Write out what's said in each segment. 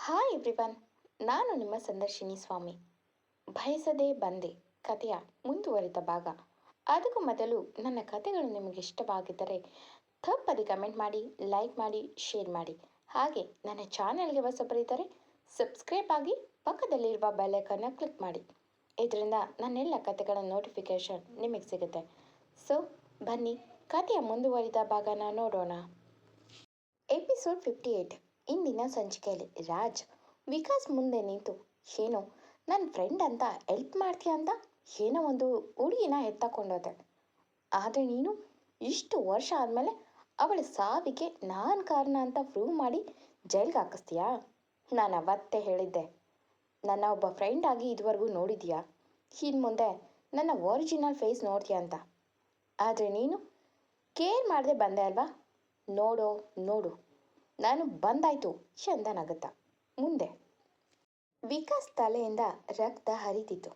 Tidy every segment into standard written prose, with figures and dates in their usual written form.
Hi everyone, ನಾನು ನಿಮ್ಮ ಸಂದರ್ಶಿನಿ ಸ್ವಾಮಿ. ಬಯಸದೇ ಬಂದೆ ಕಥೆಯ ಮುಂದುವರಿದ ಭಾಗ. ಅದಕ್ಕೂ ಮೊದಲು ನನ್ನ ಕಥೆಗಳು ನಿಮಗೆ ಇಷ್ಟವಾಗಿದ್ದರೆ ತಪ್ಪದೆ ಕಮೆಂಟ್ ಮಾಡಿ, ಲೈಕ್ ಮಾಡಿ, ಶೇರ್ ಮಾಡಿ. ಹಾಗೆ ನನ್ನ ಚಾನೆಲ್ಗೆ ಹೊಸಬರಿದ್ದರೆ ಸಬ್ಸ್ಕ್ರೈಬ್ ಆಗಿ ಪಕ್ಕದಲ್ಲಿರುವ ಬೆಲ್ಲೈಕನ್ನ ಕ್ಲಿಕ್ ಮಾಡಿ. ಇದರಿಂದ ನನ್ನೆಲ್ಲ ಕಥೆಗಳ ನೋಟಿಫಿಕೇಷನ್ ನಿಮಗೆ ಸಿಗುತ್ತೆ. ಸೊ ಬನ್ನಿ ಕಥೆಯ ಮುಂದುವರಿದ ಭಾಗನ ನೋಡೋಣ. ಎಪಿಸೋಡ್ 58. ಇಂದಿನ ಸಂಚಿಕೆಯಲ್ಲಿ ರಾಜ್ ವಿಕಾಸ್ ಮುಂದೆ ನಿಂತು ಏನೋ ನನ್ನ ಫ್ರೆಂಡ್ ಅಂತ ಹೆಲ್ಪ್ ಮಾಡ್ತೀಯ ಅಂತ ಏನೋ ಒಂದು ಹುಡುಗಿನ ಎತ್ತಕೊಂಡೋದೆ, ಆದರೆ ನೀನು ಇಷ್ಟು ವರ್ಷ ಆದಮೇಲೆ ಅವಳ ಸಾವಿಗೆ ನಾನು ಕಾರಣ ಅಂತ ಪ್ರೂವ್ ಮಾಡಿ ಜೈಲ್ಗೆ ಹಾಕಿಸ್ತೀಯಾ? ನಾನು ಅವತ್ತೇ ಹೇಳಿದ್ದೆ, ನನ್ನ ಒಬ್ಬ ಫ್ರೆಂಡ್ ಆಗಿ ಇದುವರೆಗೂ ನೋಡಿದೀಯಾ, ಇನ್ನು ಮುಂದೆ ನನ್ನ ಒರಿಜಿನಲ್ ಫೇಸ್ ನೋಡ್ತೀಯ ಅಂತ. ಆದರೆ ನೀನು ಕೇರ್ ಮಾಡದೆ ಬಂದೆ ಅಲ್ವಾ? ನೋಡೋ ನೋಡು, ನಾನು ಬಂದಾಯ್ತು ಚಂದ ನಗುತ್ತಾ. ಮುಂದೆ ವಿಕಾಸ್ ತಲೆಯಿಂದ ರಕ್ತ ಹರಿತಿತ್ತು.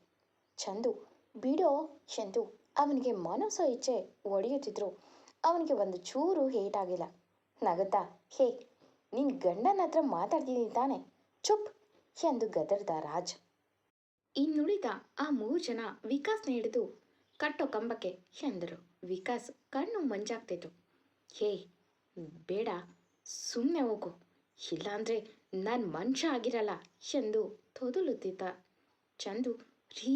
ಚಂದು ಬಿಡೋ ಚಂದು, ಅವನಿಗೆ ಮನಸ್ಸೋ ಇಚ್ಛೆ ಒಡೆಯುತ್ತಿದ್ರು ಅವನಿಗೆ ಒಂದು ಚೂರು ಹೇಟಾಗಿಲ್ಲ. ನಗುತ್ತಾ, ಹೇ ನಿನ್ನ ಗಂಡನ ಹತ್ರ ಮಾತಾಡ್ತಿದ್ದೀನಿ ತಾನೆ, ಚುಪ್ ಎಂದು ಗದರ್ದ ರಾಜ್. ಇನ್ನುಳಿದ ಆ 3 ಜನ ವಿಕಾಸ್ನ ಹಿಡಿದು ಕಟ್ಟೋ ಕಂಬಕ್ಕೆ ಎಂದರು. ವಿಕಾಸ್ ಕಣ್ಣು ಮಂಜಾಗ್ತಿತ್ತು. ಹೇ ಬೇಡ, ಸುಮ್ಮನೆ ಹೋಗು, ಇಲ್ಲಾಂದರೆ ನಾನು ಮನುಷ್ಯ ಆಗಿರಲ್ಲ ಎಂದು ತೊದಲುತ್ತಿದ್ದ. ಚಂದು ರೀ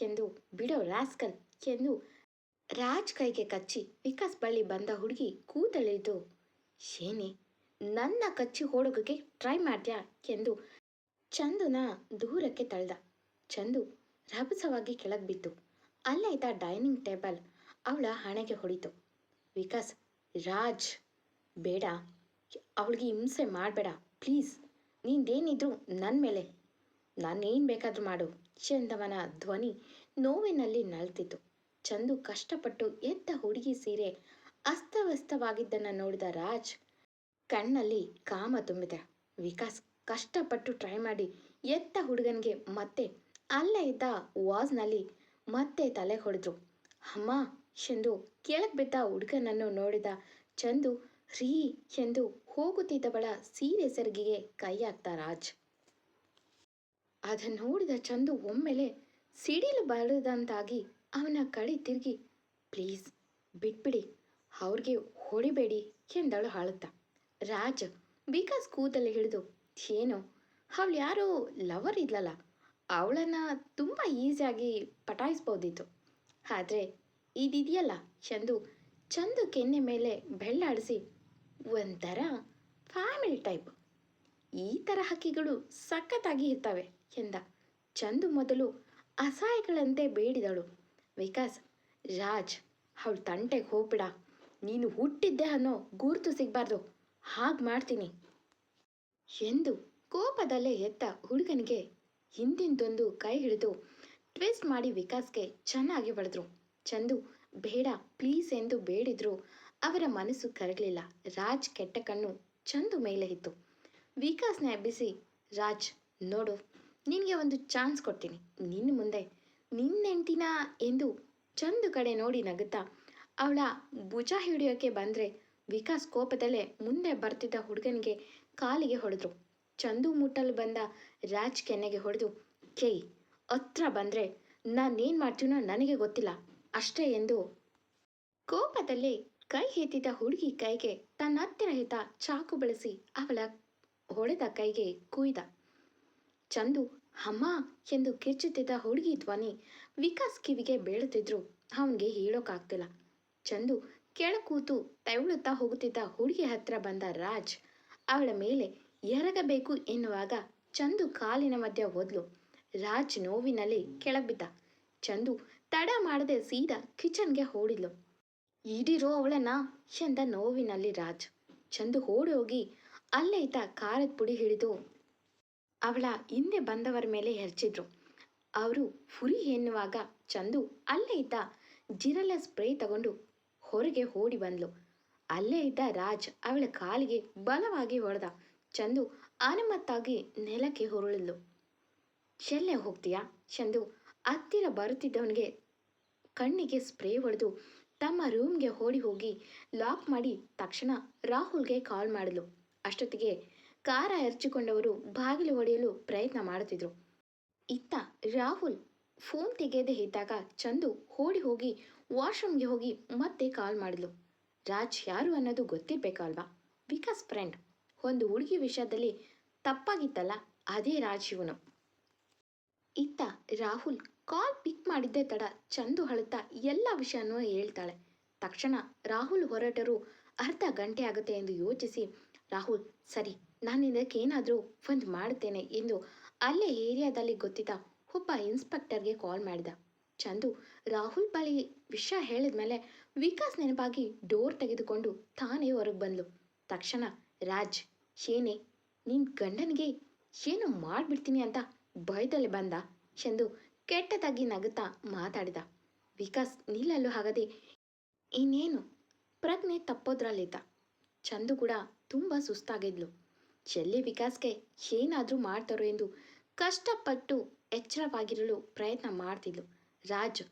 ಎಂದು ಬಿಡೋ ರಾಸ್ಕಲ್ ಎಂದು ರಾಜ್ ಕೈಗೆ ಕಚ್ಚಿ ವಿಕಾಸ್ ಬಳಿ ಬಂದ ಹುಡುಗಿ ಕೂದಲಿದ್ದು, ಏನೇ ನನ್ನ ಕಚ್ಚಿ ಓಡೋಗೋಕ್ಕೆ ಟ್ರೈ ಮಾಡ್ತೀಯಾ ಎಂದು ಚಂದುನ ದೂರಕ್ಕೆ ತಳ್ದ. ಚಂದು ರಭಸವಾಗಿ ಕೆಳಗೆ ಬಿತ್ತು. ಅಲ್ಲೇ ಇದ್ದ ಡೈನಿಂಗ್ ಟೇಬಲ್ ಅವಳ ಹಣೆಗೆ ಹೊಡಿತು. ವಿಕಾಸ್, ರಾಜ್ ಬೇಡ, ಅವಳಿಗೆ ಹಿಂಸೆ ಮಾಡಬೇಡ ಪ್ಲೀಸ್, ನಿಂದೇನಿದ್ರು ನನ್ನ ಮೇಲೆ, ನಾನೇನು ಬೇಕಾದರೂ ಮಾಡು ಎಂದವನ ಧ್ವನಿ ನೋವಿನಲ್ಲಿ ನಳ್ತಿತ್ತು. ಚಂದು ಕಷ್ಟಪಟ್ಟು ಎದ್ದ ಹುಡುಗಿ ಸೀರೆ ಅಸ್ತವ್ಯಸ್ತವಾಗಿದ್ದನ್ನು ನೋಡಿದ ರಾಜ್ ಕಣ್ಣಲ್ಲಿ ಕಾಮ ತುಂಬಿದೆ. ವಿಕಾಸ್ ಕಷ್ಟಪಟ್ಟು ಟ್ರೈ ಮಾಡಿ ಎದ್ದ ಹುಡುಗನಿಗೆ ಮತ್ತೆ ಅಲ್ಲೇ ಇದ್ದ ವಾಸ್ನಲ್ಲಿ ಮತ್ತೆ ತಲೆ ಹೊಡೆದ್ರು. ಅಮ್ಮ ಎಂದು ಕೆಳಗೆ ಬಿದ್ದ ಹುಡುಗನನ್ನು ನೋಡಿದ ಚಂದು ರೀ ಎಂದು ಹೋಗುತ್ತಿದ್ದವಳ ಸೀರೆ ಸೆರಗಿಗೆ ಕೈ ಹಾಕ್ತ ರಾಜ್. ಅದನ್ನು ನೋಡಿದ ಚಂದು ಒಮ್ಮೆಲೆ ಸಿಡಿಲು ಬರದಂತಾಗಿ ಅವನ ಕಡೆ ತಿರುಗಿ, ಪ್ಲೀಸ್ ಬಿಟ್ಬಿಡಿ, ಅವ್ರಿಗೆ ಹೊಡಿಬೇಡಿ ಎಂದಳು ಅಳುತ್ತಾ. ರಾಜ್ ವಿಕಾಸ್ ಕೂದಲು ಹಿಡಿದು, ಏನೋ ಅವಳು ಯಾರೋ ಲವರ್ ಇದ್ಲಲ್ಲ, ಅವಳನ್ನು ತುಂಬ ಈಸಿಯಾಗಿ ಪಟಾಯಿಸ್ಬೋದಿತ್ತು, ಆದರೆ ಇದಿದೆಯಲ್ಲ ಎಂದು ಚಂದು ಕೆನ್ನೆ ಮೇಲೆ ಬೆಳ್ಳಾಡಿಸಿ, ಒಂಥರ ಫ್ಯಾಮಿಲಿ ಟೈಪ್, ಈ ಥರ ಹಕ್ಕಿಗಳು ಸಖತ್ತಾಗಿ ಇರ್ತವೆ ಎಂದ. ಚಂದು ಮೊದಲು ಅಸಹಾಯಗಳಂತೆ ಬೇಡಿದಳು. ವಿಕಾಸ್, ರಾಜ್ ಅವಳು ತಂಟೆಗೆ ಹೋಗ್ಬಿಡ, ನೀನು ಹುಟ್ಟಿದ್ದೆ ಅನ್ನೋ ಗುರುತು ಸಿಗಬಾರ್ದು, ಹಾಗೆ ಮಾಡ್ತೀನಿ ಎಂದು ಕೋಪದಲ್ಲೇ ಎದ್ದ ಹುಡುಗನಿಗೆ ಹಿಂದಿಂದೊಂದು ಕೈ ಹಿಡಿದು ಟ್ವಿಸ್ಟ್ ಮಾಡಿ ವಿಕಾಸ್ಗೆ ಚೆನ್ನಾಗಿ ಹೊಡೆದ್ರು. ಚಂದು ಬೇಡ ಪ್ಲೀಸ್ ಎಂದು ಬೇಡಿದ್ರು ಅವರ ಮನಸ್ಸು ಕರಗಲಿಲ್ಲ. ರಾಜ್ ಕೆಟ್ಟ ಕಣ್ಣು ಚಂದು ಮೇಲೆ ಇತ್ತು. ವಿಕಾಸ್ನ ಎಬ್ಬಿಸಿ, ರಾಜ್ ನೋಡು, ನಿನಗೆ ಒಂದು ಚಾನ್ಸ್ ಕೊಡ್ತೀನಿ, ನಿನ್ನ ಮುಂದೆ ನಿನ್ನೆಂಟಿನ ಎಂದು ಚಂದು ಕಡೆ ನೋಡಿ ನಗುತ್ತಾ ಅವಳ ಭುಜ ಹಿಡಿಯೋಕ್ಕೆ ಬಂದರೆ ವಿಕಾಸ್ ಕೋಪದಲ್ಲೇ ಮುಂದೆ ಬರ್ತಿದ್ದ ಹುಡುಗನಿಗೆ ಕಾಲಿಗೆ ಹೊಡೆದ್ರು. ಚಂದು ಮುಟ್ಟಲು ಬಂದ ರಾಜ್ ಕೆನ್ನೆಗೆ ಹೊಡೆದು, ಕೇಯ್ ಹತ್ರ ಬಂದರೆ ನಾನೇನು ಮಾಡ್ತೀನೋ ನನಗೆ ಗೊತ್ತಿಲ್ಲ ಅಷ್ಟೇ ಎಂದು ಕೋಪದಲ್ಲೇ ಕೈ ಎತ್ತಿದ್ದ ಹುಡುಗಿ ಕೈಗೆ ತನ್ನ ಹತ್ತಿರ ಇದ್ದ ಚಾಕು ಬಳಸಿ ಅವಳ ಹೊಡೆದ ಕೈಗೆ ಕುಯ್ದ. ಚಂದು ಅಮ್ಮ ಎಂದು ಕಿರ್ಚುತ್ತಿದ್ದ ಹುಡುಗಿ ಧ್ವನಿ ವಿಕಾಸ್ ಕಿವಿಗೆ ಬೀಳುತ್ತಿದ್ರು ಅವನಿಗೆ ಹೇಳೋಕ್ಕಾಗ್ತಿಲ್ಲ. ಚಂದು ಕೆಳ ಕೂತು ತೆವಳುತ್ತಾ ಹೋಗುತ್ತಿದ್ದ ಹುಡುಗಿ ಹತ್ರ ಬಂದ ರಾಜ್ ಅವಳ ಮೇಲೆ ಎರಗಬೇಕು ಎನ್ನುವಾಗ ಚಂದು ಕಾಲಿನ ಮಧ್ಯ ಒದ್ಲು. ರಾಜ್ ನೋವಿನಲ್ಲಿ ಕೆಳಬಿದ್ದ. ಚಂದು ತಡ ಮಾಡದೆ ಸೀದಾ ಕಿಚನ್ಗೆ ಓಡಿದ್ಲು. ಹಿಡಿರೋ ಅವಳನ್ನ ಎಂದ ನೋವಿನಲ್ಲಿ ರಾಜ್. ಚಂದು ಓಡಿ ಹೋಗಿ ಅಲ್ಲೇ ಇದ್ದ ಖಾರದ ಪುಡಿ ಹಿಡಿದು ಅವಳ ಹಿಂದೆ ಬಂದವರ ಮೇಲೆ ಎರಚಿದ್ರು. ಅವರು ಫುರಿ ಎನ್ನುವಾಗ ಚಂದು ಅಲ್ಲೇ ಇದ್ದ ಜಿರಲೆ ಸ್ಪ್ರೇ ತಗೊಂಡು ಹೊರಗೆ ಓಡಿ ಬಂದ್ಲು. ಅಲ್ಲೇ ಇದ್ದ ರಾಜ್ ಅವಳ ಕಾಲಿಗೆ ಬಲವಾಗಿ ಹೊಡೆದ. ಚಂದು ಅನುಮತ್ತಾಗಿ ನೆಲಕ್ಕೆ ಹೊರಳಿದ್ಲು. ಎಲ್ಲೇ ಹೋಗ್ತೀಯಾ ಚಂದು ಹತ್ತಿರ ಬರುತ್ತಿದ್ದವನಿಗೆ ಕಣ್ಣಿಗೆ ಸ್ಪ್ರೇ ಹೊಡೆದು ತಮ್ಮ ರೂಮ್ಗೆ ಓಡಿ ಹೋಗಿ ಲಾಕ್ ಮಾಡಿ ತಕ್ಷಣ ರಾಹುಲ್ಗೆ ಕಾಲ್ ಮಾಡಿದ್ಲು. ಅಷ್ಟೊತ್ತಿಗೆ ಕಾರ ಎರಚಿಕೊಂಡವರು ಬಾಗಿಲು ಹೊಡೆಯಲು ಪ್ರಯತ್ನ ಮಾಡುತ್ತಿದ್ರು. ಇತ್ತ ರಾಹುಲ್ ಫೋನ್ ತೆಗೆಯದೇ ಇದ್ದಾಗ ಚಂದು ಓಡಿ ಹೋಗಿ ವಾಶ್ರೂಮ್ಗೆ ಹೋಗಿ ಮತ್ತೆ ಕಾಲ್ ಮಾಡಿದ್ಲು. ರಾಜ್ ಯಾರು ಅನ್ನೋದು ಗೊತ್ತಿರ್ಬೇಕಲ್ವಾ? ವಿಕಾಸ್ ಫ್ರೆಂಡ್. ಒಂದು ಹುಡುಗಿ ವಿಷಯದಲ್ಲಿ ತಪ್ಪಾಗಿತ್ತಲ್ಲ, ಅದೇ ರಾಜ್ ಇವನು. ಇತ್ತ ರಾಹುಲ್ ಕಾಲ್ ಪಿಕ್ ಮಾಡಿದ್ದೇ ತಡ ಚಂದು ಅಳುತ್ತಾ ಎಲ್ಲ ವಿಷಯನೂ ಹೇಳ್ತಾಳೆ. ತಕ್ಷಣ ರಾಹುಲ್ ಹೊರಟರು ಅರ್ಧ ಗಂಟೆ ಆಗುತ್ತೆ ಎಂದು ಯೋಚಿಸಿ, ರಾಹುಲ್ ಸರಿ, ನಾನು ಇದಕ್ಕೇನಾದರೂ ಒಂದು ಮಾಡುತ್ತೇನೆ ಎಂದು ಅಲ್ಲೇ ಏರಿಯಾದಲ್ಲಿ ಗೊತ್ತಿದ್ದ ಒಬ್ಬ ಇನ್ಸ್ಪೆಕ್ಟರ್ಗೆ ಕಾಲ್ ಮಾಡಿದ. ಚಂದು ರಾಹುಲ್ ಬಳಿ ವಿಷಯ ಹೇಳಿದ್ಮೇಲೆ ವಿಕಾಸ್ ನೆನಪಾಗಿ ಡೋರ್ ತೆಗೆದುಕೊಂಡು ತಾನೇ ಹೊರಗೆ ಬಂದ್ಲು. ತಕ್ಷಣ ರಾಜ್, ಏನೇ ನಿನ್ನ ಗಂಡನಿಗೆ ಏನು ಮಾಡಿಬಿಡ್ತೀನಿ ಅಂತ ಭಯದಲ್ಲಿ ಬಂದ ಎಂದು ಕೆಟ್ಟದಾಗಿ ನಗುತ್ತಾ ಮಾತಾಡಿದ. ವಿಕಾಸ್ ನಿಲ್ಲಲು ಆಗದೆ ಇನ್ನೇನು ಪ್ರಜ್ಞೆ ತಪ್ಪೋದ್ರಲ್ಲಿದ್ದ. ಚಂದು ಕೂಡ ತುಂಬ ಸುಸ್ತಾಗಿದ್ಲು. ಎಲ್ಲಿ ವಿಕಾಸ್ಗೆ ಏನಾದರೂ ಮಾಡ್ತಾರೋ ಎಂದು ಕಷ್ಟಪಟ್ಟು ಎಚ್ಚರವಾಗಿರಲು ಪ್ರಯತ್ನ ಮಾಡ್ತಿದ್ಲು. ರಾಜ್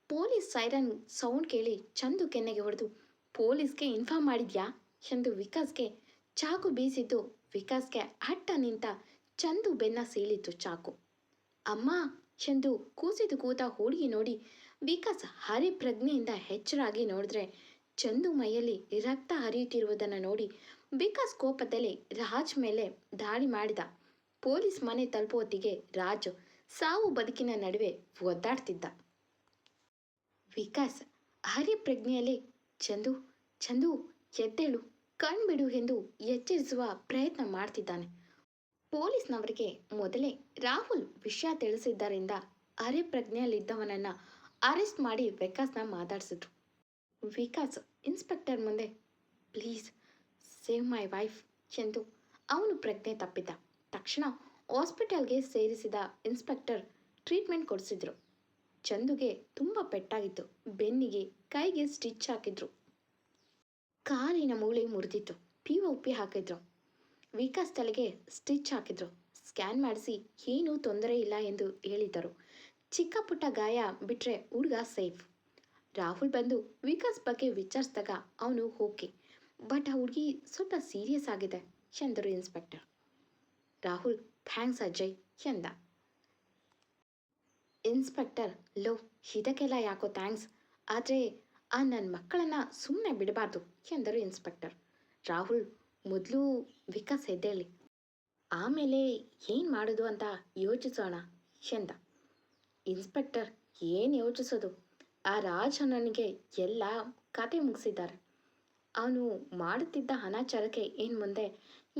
ಪೊಲೀಸ್ ಸೈರನ್ ಸೌಂಡ್ ಕೇಳಿ ಚಂದು ಕೆನ್ನೆಗೆ ಹೊಡೆದು, ಪೊಲೀಸ್ಗೆ ಇನ್ಫಾರ್ಮ್ ಮಾಡಿದ್ಯಾ ಎಂದು ವಿಕಾಸ್ಗೆ ಚಾಕು ಬೀಸಿದ್ದು ವಿಕಾಸ್ಗೆ ಅಡ್ಡ ನಿಂತ ಚಂದು ಬೆನ್ನ ಸೀಳಿತು ಚಾಕು. ಅಮ್ಮ ಎಂದು ಕೂಸಿದು ಕೂತ ಹುಡುಗಿ ನೋಡಿ ವಿಕಾಸ್ ಹರಿಪ್ರಜ್ಞೆಯಿಂದ ಎಚ್ಚರಾಗಿ ನೋಡಿದ್ರೆ ಚಂದು ಮೈಯಲ್ಲಿ ರಕ್ತ ಹರಿಯುತ್ತಿರುವುದನ್ನು ನೋಡಿ ವಿಕಾಸ್ ಕೋಪದಲ್ಲಿ ರಾಜ್ ಮೇಲೆ ದಾಳಿ ಮಾಡಿದ. ಪೊಲೀಸ್ ಮನೆ ತಲುಪುವತ್ತಿಗೆ ರಾಜ್ ಸಾವು ಬದುಕಿನ ನಡುವೆ ಒದ್ದಾಡ್ತಿದ್ದ. ವಿಕಾಸ್ ಹರಿಪ್ರಜ್ಞೆಯಲ್ಲಿ ಚಂದು ಚಂದು ಎದ್ದೇಳು, ಕಣ್ಬಿಡು ಎಂದು ಎಚ್ಚರಿಸುವ ಪ್ರಯತ್ನ ಮಾಡ್ತಿದ್ದಾನೆ. ಪೊಲೀಸ್ನವರಿಗೆ ಮೊದಲೇ ರಾಹುಲ್ ವಿಷಯ ತಿಳಿಸಿದ್ದರಿಂದ ಹರಿಪ್ರಜ್ಞೆಯಲ್ಲಿದ್ದವನನ್ನು ಅರೆಸ್ಟ್ ಮಾಡಿ ವಿಕಾಸ್ನ ಮಾತಾಡಿಸಿದ್ರು. ವಿಕಾಸ್ ಇನ್ಸ್ಪೆಕ್ಟರ್ ಮುಂದೆ ಪ್ಲೀಸ್ ಸೇವ್ ಮೈ ವೈಫ್ ಎಂದು ಅವನು ಪ್ರಜ್ಞೆ ತಪ್ಪಿದ್ದ. ತಕ್ಷಣ ಹಾಸ್ಪಿಟಲ್ಗೆ ಸೇರಿಸಿದ ಇನ್ಸ್ಪೆಕ್ಟರ್ ಟ್ರೀಟ್ಮೆಂಟ್ ಕೊಡಿಸಿದ್ರು. ಚಂದುಗೆ ತುಂಬ ಪೆಟ್ಟಾಗಿತ್ತು. ಬೆನ್ನಿಗೆ ಕೈಗೆ ಸ್ಟಿಚ್ ಹಾಕಿದ್ರು. ಕಾಲಿನ ಮೂಳೆ ಮುರಿದಿತ್ತು. POP ಹಾಕಿದ್ರು. ವಿಕಾಸ್ ತಲೆಗೆ ಸ್ಟಿಚ್ ಹಾಕಿದ್ರು. ಸ್ಕ್ಯಾನ್ ಮಾಡಿಸಿ ಏನೂ ತೊಂದರೆ ಇಲ್ಲ ಎಂದು ಹೇಳಿದರು. ಚಿಕ್ಕ ಪುಟ್ಟ ಗಾಯ ಬಿಟ್ಟರೆ ಹುಡುಗ ಸೇಫ್. ರಾಹುಲ್ ಬಂದು ವಿಕಾಸ್ ಬಗ್ಗೆ ವಿಚಾರಿಸಿದಾಗ ಅವನು ಓಕೆ, ಬಟ್ ಆ ಹುಡುಗಿ ಸ್ವಲ್ಪ ಸೀರಿಯಸ್ ಆಗಿದೆ ಎಂದರು ಇನ್ಸ್ಪೆಕ್ಟರ್. ರಾಹುಲ್ ಥ್ಯಾಂಕ್ಸ್ ಅಜಯ್ ಎಂದ. ಇನ್ಸ್ಪೆಕ್ಟರ್ ಲೋ, ಇದಕ್ಕೆಲ್ಲ ಯಾಕೋ ಥ್ಯಾಂಕ್ಸ್, ಆದರೆ ಆ ನನ್ನ ಮಕ್ಕಳನ್ನು ಸುಮ್ಮನೆ ಬಿಡಬಾರ್ದು ಎಂದರು ಇನ್ಸ್ಪೆಕ್ಟರ್. ರಾಹುಲ್ ಮೊದಲು ವಿಕಾಸ್ ಎದ್ದೇಳಿ, ಆಮೇಲೆ ಏನು ಮಾಡೋದು ಅಂತ ಯೋಚಿಸೋಣ ಎಂದ. ಇನ್ಸ್ಪೆಕ್ಟರ್ ಏನು ಯೋಚಿಸೋದು, ಆ ರಾಜ್ ನನಗೆ ಎಲ್ಲ ಕತೆ ಮುಗಿಸಿದ್ದಾರೆ. ಅವನು ಮಾಡುತ್ತಿದ್ದ ಅನಾಚಾರಕ್ಕೆ ಇನ್ನು ಮುಂದೆ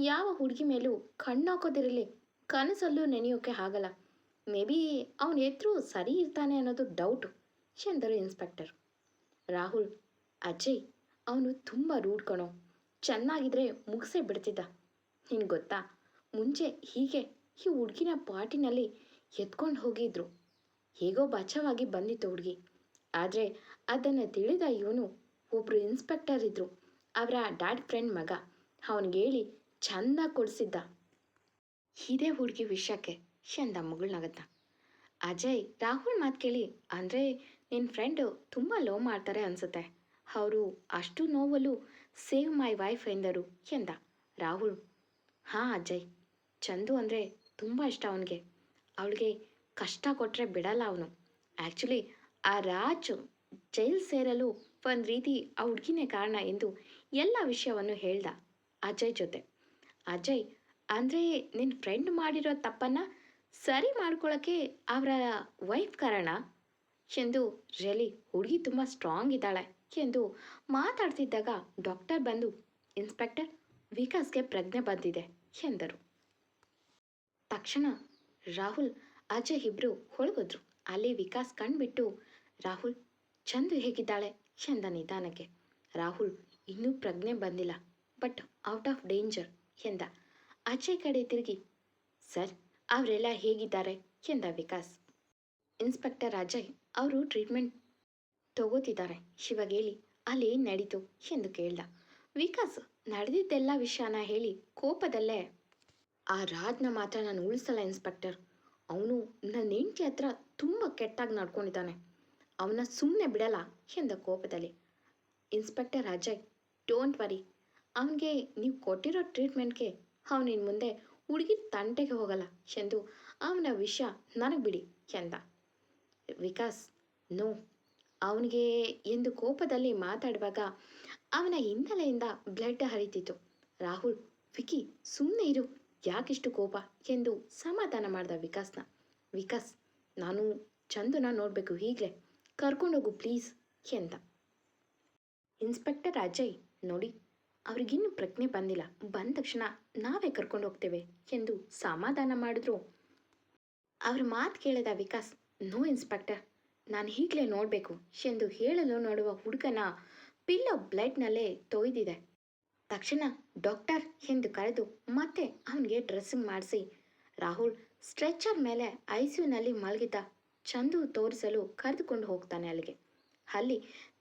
ಯಾವ ಹುಡುಗಿ ಮೇಲೂ ಕಣ್ಣಾಕೋದಿರಲಿ ಕನಸಲ್ಲೂ ನೆನೆಯೋಕೆ ಆಗಲ್ಲ. ಮೇ ಬಿ ಅವನ ಎದುರು ಸರಿ ಇರ್ತಾನೆ ಅನ್ನೋದು ಡೌಟು ಎಂದರು ಇನ್ಸ್ಪೆಕ್ಟರ್. ರಾಹುಲ್, ಅಜಯ್ ಅವನು ತುಂಬ ರೂಢ್ ಕಣೋ, ಚೆನ್ನಾಗಿದ್ರೆ ಮುಗಿಸೇ ಬಿಡ್ತಿದ್ದ. ನಿನಗೆ ಗೊತ್ತಾ, ಮುಂಚೆ ಹೀಗೆ ಈ ಹುಡುಗಿನ ಪಾರ್ಟಿನಲ್ಲಿ ಎತ್ಕೊಂಡು ಹೋಗಿದ್ರು. ಹೇಗೋ ಬಚಾವಾಗಿ ಬಂದಿತ್ತು ಹುಡುಗಿ. ಆದರೆ ಅದನ್ನು ತಿಳಿದ ಇವನು ಒಬ್ಬರು ಇನ್ಸ್ಪೆಕ್ಟರ್ ಇದ್ದರು, ಅವರ ಡ್ಯಾಡ್ ಫ್ರೆಂಡ್ ಮಗ, ಅವನಿಗೆ ಹೇಳಿ ಚೆಂದ ಕೊಡಿಸಿದ್ದ. ಇದೇ ಹುಡುಗಿ ವಿಷಯಕ್ಕೆ ಎಂದ ಮುಗುಳ್ನಗತ್ತ. ಅಜಯ್ ರಾಹುಲ್ ಮಾತು ಕೇಳಿ, ಅಂದರೆ ನಿನ್ನ ಫ್ರೆಂಡು ತುಂಬ ಲವ್ ಮಾಡ್ತಾರೆ ಅನಿಸುತ್ತೆ, ಅವರು ಅಷ್ಟು ನೋವಲ್ಲೂ ಸೇವ್ ಮೈ ವೈಫ್ ಎಂದರು ಎಂದ. ರಾಹುಲ್, ಹಾಂ ಅಜಯ್, ಚಂದು ಅಂದರೆ ತುಂಬ ಇಷ್ಟ ಅವನಿಗೆ. ಅವಳಿಗೆ ಕಷ್ಟ ಕೊಟ್ಟರೆ ಬಿಡಲ್ಲ ಅವನು. ಆ್ಯಕ್ಚುಲಿ ಆ ರಾಜು ಜೈಲ್ ಸೇರಲು ಒಂದು ರೀತಿ ಆ ಹುಡುಗಿನೇ ಕಾರಣ ಎಂದು ಎಲ್ಲ ವಿಷಯವನ್ನು ಹೇಳ್ದ ಅಜಯ್ ಜೊತೆ. ಅಜಯ್, ಅಂದರೆ ನಿನ್ನ ಫ್ರೆಂಡ್ ಮಾಡಿರೋ ತಪ್ಪನ್ನು ಸರಿ ಮಾಡ್ಕೊಳ್ಳೋಕ್ಕೆ ಅವರ ವೈಫ್ ಕಾರಣ ಎಂದು. ರಿಯಲಿ ಹುಡುಗಿ ತುಂಬ ಸ್ಟ್ರಾಂಗ್ ಇದ್ದಾಳೆ ಎಂದು ಮಾತಾಡ್ತಿದ್ದಾಗ ಡಾಕ್ಟರ್ ಬಂದು, ಇನ್ಸ್ಪೆಕ್ಟರ್, ವಿಕಾಸ್ಗೆ ಪ್ರಜ್ಞೆ ಬಂದಿದೆ ಎಂದರು. ತಕ್ಷಣ ರಾಹುಲ್ ಅಜಯ್ ಇಬ್ಬರು ಹೊಳಗೋದ್ರು. ಅಲ್ಲಿ ವಿಕಾಸ್ ಕಣ್ಬಿಟ್ಟು, ರಾಹುಲ್, ಚಂದು ಹೇಗಿದ್ದಾಳೆ ಎಂದ ನಿಧಾನಕ್ಕೆ. ರಾಹುಲ್, ಇನ್ನೂ ಪ್ರಜ್ಞೆ ಬಂದಿಲ್ಲ, ಬಟ್ ಔಟ್ ಆಫ್ ಡೇಂಜರ್ ಎಂದ. ಅಜಯ್ ಕಡೆ ತಿರುಗಿ, ಸರ್ ಅವರೆಲ್ಲ ಹೇಗಿದ್ದಾರೆ ಎಂದ ವಿಕಾಸ್. ಇನ್ಸ್ಪೆಕ್ಟರ್ ಅಜಯ್, ಅವರು ಟ್ರೀಟ್ಮೆಂಟ್ ತಗೋತಿದ್ದಾರೆ, ಇವಾಗ ಹೇಳಿ ಅಲ್ಲೇನು ನಡೀತು ಎಂದು ಕೇಳ್ದ. ವಿಕಾಸ್ ನಡೆದಿದ್ದೆಲ್ಲ ವಿಷಯನ ಹೇಳಿ ಕೋಪದಲ್ಲೇ, ಆ ರಾಜ್ನ ಮಾತ್ರ ನಾನು ಉಳಿಸಲ್ಲ ಇನ್ಸ್ಪೆಕ್ಟರ್. ಅವನು ನನ್ನ ಹೆಂಡತಿ ಹತ್ರ ತುಂಬ ಕೆಟ್ಟಾಗಿ ನಡ್ಕೊಂಡಿದ್ದಾನೆ, ಅವನ ಸುಮ್ಮನೆ ಬಿಡಲ್ಲ ಎಂದ ಕೋಪದಲ್ಲಿ. ಇನ್ಸ್ಪೆಕ್ಟರ್ ಅಜಯ್, ಡೋಂಟ್ ವರಿ, ಅವನಿಗೆ ನೀವು ಕೊಟ್ಟಿರೋ ಟ್ರೀಟ್ಮೆಂಟ್ಗೆ ಅವನಿನ್ ಮುಂದೆ ಹುಡುಗಿ ತಂಟೆಗೆ ಹೋಗಲ್ಲ ಎಂದು ಅವನ ವಿಷಯ ನನಗೆ ಬಿಡಿ ಎಂದ. ವಿಕಾಸ್ ನೋ, ಅವನಿಗೆ ಎಂದು ಕೋಪದಲ್ಲಿ ಮಾತಾಡುವಾಗ ಅವನ ಹಿನ್ನೆಲೆಯಿಂದ ಬ್ಲಡ್ ಹರಿತಿತ್ತು. ರಾಹುಲ್, ವಿಕಿ ಸುಮ್ಮನೆ ಇರು, ಯಾಕಿಷ್ಟು ಕೋಪ ಎಂದು ಸಮಾಧಾನ ಮಾಡ್ದ ವಿಕಾಸ್ನ. ವಿಕಾಸ್, ನಾನು ಚಂದುನ ನೋಡಬೇಕು, ಈಗಲೇ ಕರ್ಕೊಂಡೋಗು ಪ್ಲೀಸ್ ಎಂದ. ಇನ್ಸ್ಪೆಕ್ಟರ್ ಅಜಯ್, ನೋಡಿ ಅವ್ರಿಗಿನ್ನೂ ಪ್ರಜ್ಞೆ ಬಂದಿಲ್ಲ, ಬಂದ ತಕ್ಷಣ ನಾವೇ ಕರ್ಕೊಂಡು ಹೋಗ್ತೇವೆ ಎಂದು ಸಮಾಧಾನ ಮಾಡಿದ್ರು. ಅವ್ರ ಮಾತು ಕೇಳಿದ ವಿಕಾಸ್, ನೋ ಇನ್ಸ್ಪೆಕ್ಟರ್, ನಾನು ಈಗಲೇ ನೋಡಬೇಕು ಎಂದು ಹೇಳಲು ನೋಡುವ ಹುಡುಗನ ಪಿಲ್ಲೋ ಬ್ಲಡ್ನಲ್ಲೇ ತೊಯ್ದಿದೆ. ತಕ್ಷಣ ಡಾಕ್ಟರ್ ಎಂದು ಕರೆದು ಮತ್ತೆ ಅವನಿಗೆ ಡ್ರೆಸ್ಸಿಂಗ್ ಮಾಡಿಸಿ ರಾಹುಲ್ ಸ್ಟ್ರೆಚರ್ ಮೇಲೆ ಐಸಿಯುನಲ್ಲಿ ಮಲಗಿದ್ದ ಚಂದು ತೋರಿಸಲು ಕರೆದುಕೊಂಡು ಹೋಗ್ತಾನೆ ಅಲ್ಲಿಗೆ. ಅಲ್ಲಿ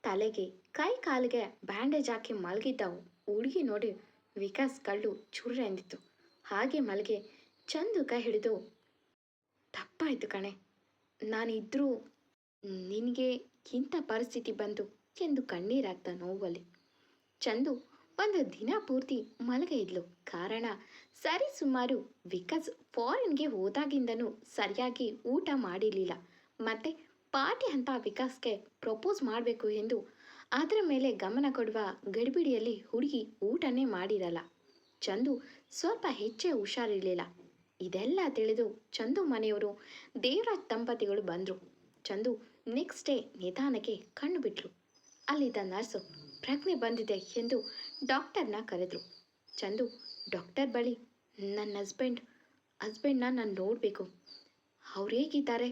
ತಲೆಗೆ ಕೈ ಕಾಲಿಗೆ ಬ್ಯಾಂಡೇಜ್ ಹಾಕಿ ಮಲಗಿದ್ದ ಹುಡುಗಿ ನೋಡಿ ವಿಕಾಸ್ ಕಳ್ಳು ಚುರ್ರೆ ಎಂದಿತ್ತು. ಹಾಗೆ ಮಲಗಿ ಚಂದು ಕೈ ಹಿಡಿದು, ತಪ್ಪಾಯಿತು ಕಣೆ, ನಾನಿದ್ರೂ ನಿನಗೆ ಇಂಥ ಪರಿಸ್ಥಿತಿ ಬಂತು ಎಂದು ಕಣ್ಣೀರಾಗ್ತಾ ನೋವಲ್ಲಿ. ಚಂದು ಒಂದು ದಿನ ಪೂರ್ತಿ ಮಲಗೇ ಇದ್ಲು. ಕಾರಣ ಸರಿ ಸುಮಾರು ವಿಕಾಸ್ ಫಾರಿನ್ಗೆ ಹೋದಾಗಿಂದನೂ ಸರಿಯಾಗಿ ಊಟ ಮಾಡಿರಲಿಲ್ಲ. ಮತ್ತೆ ಪಾರ್ಟಿ ಅಂತ ವಿಕಾಸ್ಗೆ ಪ್ರಪೋಸ್ ಮಾಡಬೇಕು ಎಂದು ಅದರ ಮೇಲೆ ಗಮನ ಕೊಡುವ ಗಡಿಬಿಡಿಯಲ್ಲಿ ಹುಡುಗಿ ಊಟನೇ ಮಾಡಿರಲ್ಲ. ಚಂದು ಸ್ವಲ್ಪ ಹೆಚ್ಚೇ ಹುಷಾರಿರಲಿಲ್ಲ. ಇದೆಲ್ಲ ತಿಳಿದು ಚಂದು ಮನೆಯವರು ದೇವರಾಜ್ ದಂಪತಿಗಳು ಬಂದರು. ಚಂದು ನೆಕ್ಸ್ಟ್ ಡೇ ನಿಧಾನಕ್ಕೆ ಕಣ್ಣು ಬಿಟ್ಲು. ಅಲ್ಲಿದ್ದ ನರ್ಸು ಪ್ರಜ್ಞೆ ಬಂದಿದೆ ಎಂದು ಡಾಕ್ಟರ್ನ ಕರೆದ್ರು. ಚಂದು ಡಾಕ್ಟರ್ ಬಳಿ, ನನ್ನ ಹಸ್ಬೆಂಡ್ನ ನಾನು ನೋಡಬೇಕು, ಅವ್ರು ಹೇಗಿದ್ದಾರೆ,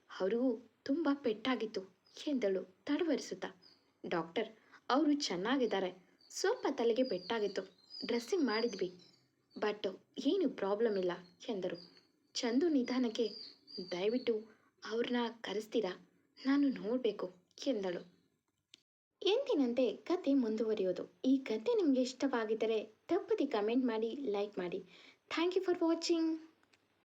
ಅವ್ರಿಗೂ ತುಂಬ ಪೆಟ್ಟಾಗಿತ್ತು ಎಂದಳು ತಡವರಿಸುತ್ತಾ. ಡಾಕ್ಟರ್, ಅವರು ಚೆನ್ನಾಗಿದ್ದಾರೆ, ಸ್ವಲ್ಪ ತಲೆಗೆ ಪೆಟ್ಟಾಗಿತ್ತು, ಡ್ರೆಸ್ಸಿಂಗ್ ಮಾಡಿದ್ವಿ, ಬಟ್ ಏನು ಪ್ರಾಬ್ಲಮ್ ಇಲ್ಲ ಎಂದರು. ಚಂದು ನಿಧಾನಕ್ಕೆ, ದಯವಿಟ್ಟು ಅವ್ರನ್ನ ಕರೆಸ್ತೀರಾ, ನಾನು ನೋಡಬೇಕು ಎಂದಳು. ಎಂದಿನಂತೆ ಕತೆ ಮುಂದುವರಿಯೋದು. ಈ ಕತೆ ನಿಮಗೆ ಇಷ್ಟವಾಗಿದ್ದರೆ ತಪ್ಪದೆ ಕಮೆಂಟ್ ಮಾಡಿ, ಲೈಕ್ ಮಾಡಿ. Thank you for watching.